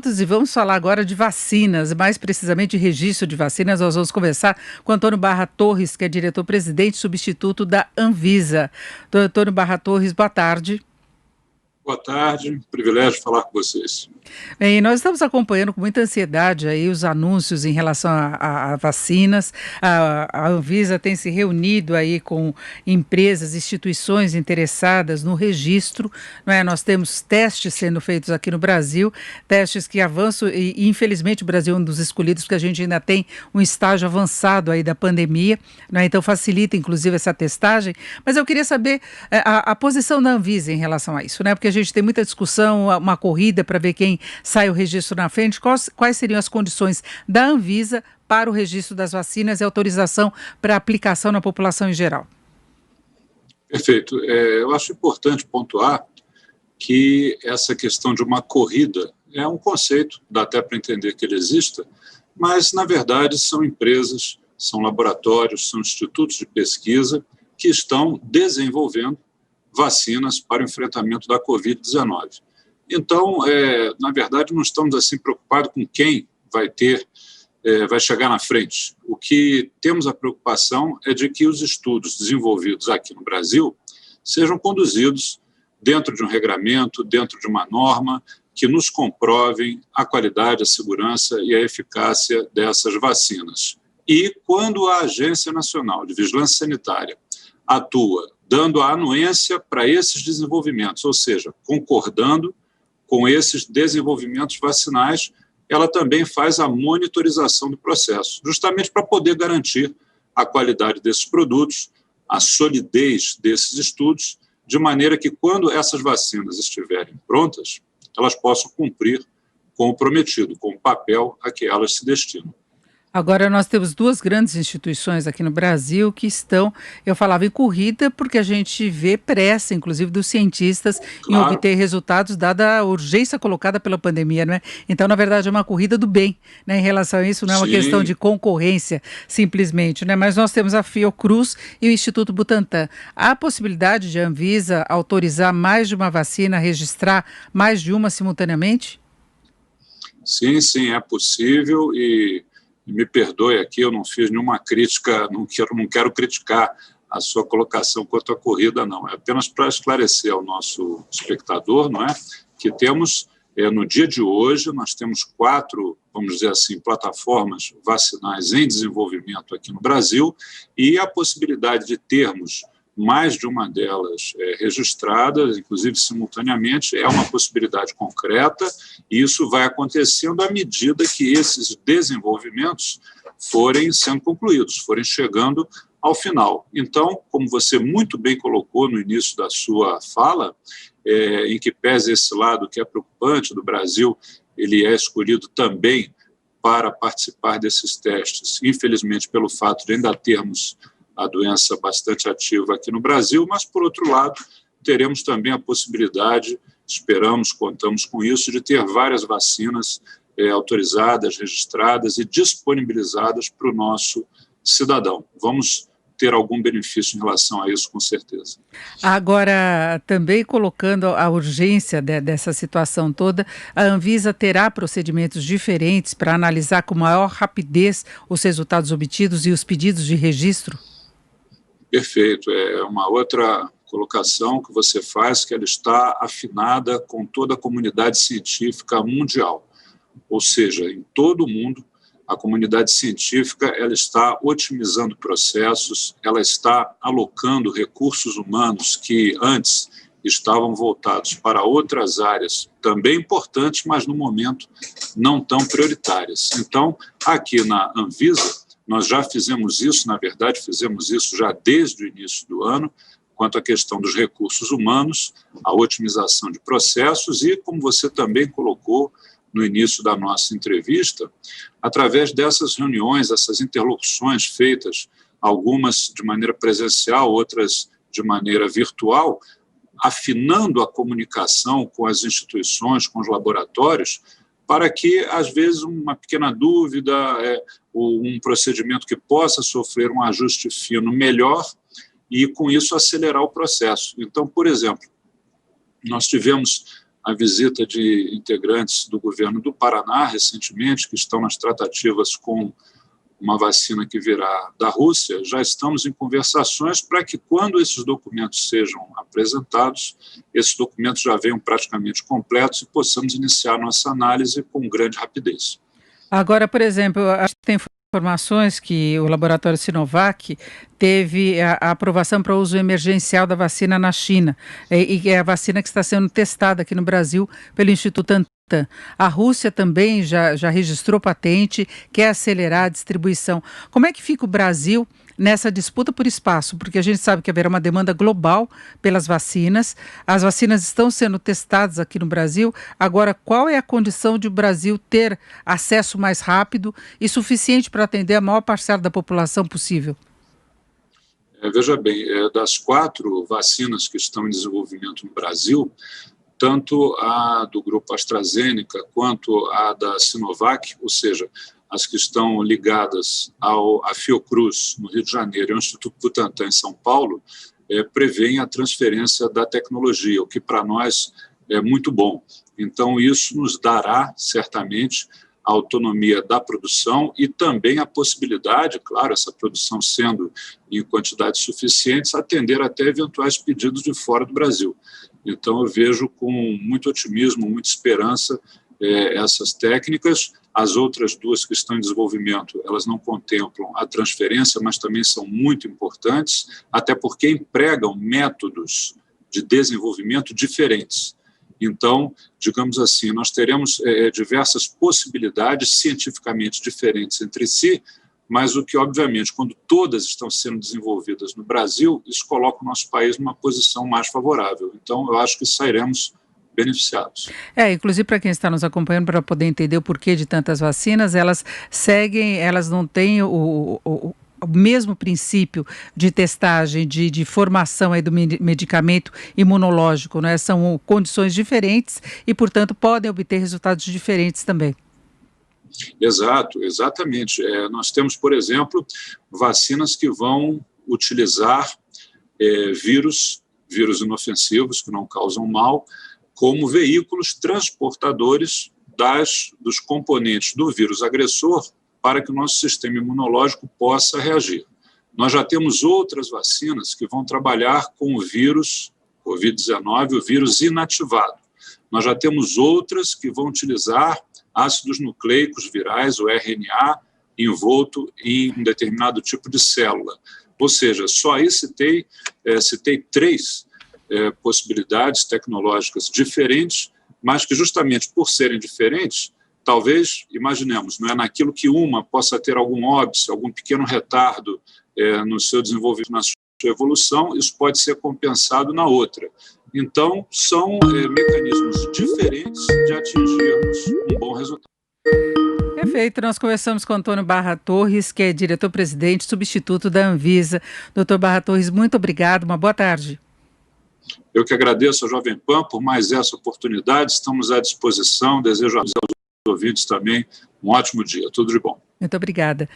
E vamos falar agora de vacinas, mais precisamente de registro de vacinas. Nós vamos conversar com Antônio Barra Torres, que é diretor-presidente substituto da Anvisa. Doutor Antônio Barra Torres, boa tarde. Boa tarde, privilégio falar com vocês. Bem, nós estamos acompanhando com muita ansiedade aí os anúncios em relação a vacinas. A Anvisa tem se reunido aí com empresas, instituições interessadas no registro, não é? Nós temos testes sendo feitos aqui no Brasil, testes que avançam e infelizmente o Brasil é um dos escolhidos porque a gente ainda tem um estágio avançado aí da pandemia, não é? Então facilita inclusive essa testagem, mas eu queria saber a posição da Anvisa em relação a isso, né? Porque a gente tem muita discussão, uma corrida para ver quem sai o registro na frente. Quais seriam as condições da Anvisa para o registro das vacinas e autorização para aplicação na população em geral? Perfeito. Eu acho importante pontuar que essa questão de uma corrida é um conceito, dá até para entender que ele exista, mas, na verdade, são empresas, são laboratórios, são institutos de pesquisa que estão desenvolvendo vacinas para o enfrentamento da Covid-19. Então, na verdade, não estamos assim preocupados com quem vai chegar na frente. O que temos a preocupação é de que os estudos desenvolvidos aqui no Brasil sejam conduzidos dentro de um regramento, dentro de uma norma, que nos comprovem a qualidade, a segurança e a eficácia dessas vacinas. E quando a Agência Nacional de Vigilância Sanitária atua dando a anuência para esses desenvolvimentos, ou seja, concordando com esses desenvolvimentos vacinais, ela também faz a monitorização do processo, justamente para poder garantir a qualidade desses produtos, a solidez desses estudos, de maneira que, quando essas vacinas estiverem prontas, elas possam cumprir com o prometido, com o papel a que elas se destinam. Agora, nós temos duas grandes instituições aqui no Brasil que estão, eu falava em corrida, porque a gente vê pressa, inclusive, dos cientistas em Claro. obter resultados, dada a urgência colocada pela pandemia, não é? Então, na verdade, é uma corrida do bem, né? Em relação a isso, não é uma questão Sim. de concorrência, simplesmente, né? Mas nós temos a Fiocruz e o Instituto Butantan. Há a possibilidade de a Anvisa autorizar mais de uma vacina, registrar mais de uma simultaneamente? Sim, é possível e me perdoe aqui, eu não fiz nenhuma crítica, não quero criticar a sua colocação quanto à corrida, não. É apenas para esclarecer ao nosso espectador, não é, que temos, no dia de hoje, nós temos 4, vamos dizer assim, plataformas vacinais em desenvolvimento aqui no Brasil e a possibilidade de termos mais de uma delas registrada, inclusive simultaneamente, é uma possibilidade concreta, e isso vai acontecendo à medida que esses desenvolvimentos forem sendo concluídos, forem chegando ao final. Então, como você muito bem colocou no início da sua fala, em que pese esse lado que é preocupante do Brasil, ele é escolhido também para participar desses testes, infelizmente pelo fato de ainda termos a doença bastante ativa aqui no Brasil, mas, por outro lado, teremos também a possibilidade, esperamos, contamos com isso, de ter várias vacinas autorizadas, registradas e disponibilizadas para o nosso cidadão. Vamos ter algum benefício em relação a isso, com certeza. Agora, também colocando a urgência dessa situação toda, a Anvisa terá procedimentos diferentes para analisar com maior rapidez os resultados obtidos e os pedidos de registro? Perfeito. É uma outra colocação que você faz, que ela está afinada com toda a comunidade científica mundial. Ou seja, em todo o mundo, a comunidade científica ela está otimizando processos, ela está alocando recursos humanos que antes estavam voltados para outras áreas também importantes, mas no momento não tão prioritárias. Então, aqui na Anvisa, nós já fizemos isso, na verdade, fizemos isso já desde o início do ano, quanto à questão dos recursos humanos, a otimização de processos e, como você também colocou no início da nossa entrevista, através dessas reuniões, essas interlocuções feitas, algumas de maneira presencial, outras de maneira virtual, afinando a comunicação com as instituições, com os laboratórios, para que, às vezes, uma pequena dúvida, ou um procedimento que possa sofrer um ajuste fino melhor e, com isso, acelerar o processo. Então, por exemplo, nós tivemos a visita de integrantes do governo do Paraná, recentemente, que estão nas tratativas com uma vacina que virá da Rússia. Já estamos em conversações para que, quando esses documentos sejam apresentados, esses documentos já venham praticamente completos e possamos iniciar nossa análise com grande rapidez. Agora, por exemplo, acho que tem informações que o laboratório Sinovac teve a aprovação para uso emergencial da vacina na China, e é a vacina que está sendo testada aqui no Brasil pelo Instituto Butantan. A Rússia também já registrou patente, quer acelerar a distribuição. Como é que fica o Brasil nessa disputa por espaço? Porque a gente sabe que haverá uma demanda global pelas vacinas. As vacinas estão sendo testadas aqui no Brasil. Agora, qual é a condição de o Brasil ter acesso mais rápido e suficiente para atender a maior parcela da população possível? Veja bem, das 4 vacinas que estão em desenvolvimento no Brasil, tanto a do grupo AstraZeneca quanto a da Sinovac, ou seja, as que estão ligadas à Fiocruz, no Rio de Janeiro, e ao Instituto Butantan, em São Paulo, prevêem a transferência da tecnologia, o que para nós é muito bom. Então, isso nos dará, certamente, a autonomia da produção e também a possibilidade, claro, essa produção sendo em quantidades suficientes, atender até eventuais pedidos de fora do Brasil. Então, eu vejo com muito otimismo, muita esperança essas técnicas. As outras 2 que estão em desenvolvimento, elas não contemplam a transferência, mas também são muito importantes, até porque empregam métodos de desenvolvimento diferentes. Então, digamos assim, nós teremos diversas possibilidades cientificamente diferentes entre si, mas o que, obviamente, quando todas estão sendo desenvolvidas no Brasil, isso coloca o nosso país numa posição mais favorável. Então, eu acho que sairemos beneficiados. Inclusive para quem está nos acompanhando, para poder entender o porquê de tantas vacinas, elas não têm o mesmo princípio de testagem, de formação aí do medicamento imunológico, né? São condições diferentes e, portanto, podem obter resultados diferentes também. Exato, exatamente. Nós temos, por exemplo, vacinas que vão utilizar vírus inofensivos, que não causam mal, como veículos transportadores dos componentes do vírus agressor para que o nosso sistema imunológico possa reagir. Nós já temos outras vacinas que vão trabalhar com o vírus Covid-19, o vírus inativado. Nós já temos outras que vão utilizar ácidos nucleicos virais, o RNA, envolto em um determinado tipo de célula. Ou seja, só aí citei 3 possibilidades tecnológicas diferentes, mas que justamente por serem diferentes, talvez, imaginemos, não é naquilo que uma possa ter algum óbice, algum pequeno retardo no seu desenvolvimento, na sua evolução, isso pode ser compensado na outra. Então, são mecanismos diferentes de atingirmos um bom resultado. Perfeito, nós conversamos com Antônio Barra Torres, que é diretor-presidente substituto da Anvisa. Doutor Barra Torres, muito obrigado, uma boa tarde. Eu que agradeço ao Jovem Pan por mais essa oportunidade, estamos à disposição, desejo aos ouvintes também um ótimo dia, tudo de bom. Muito obrigada.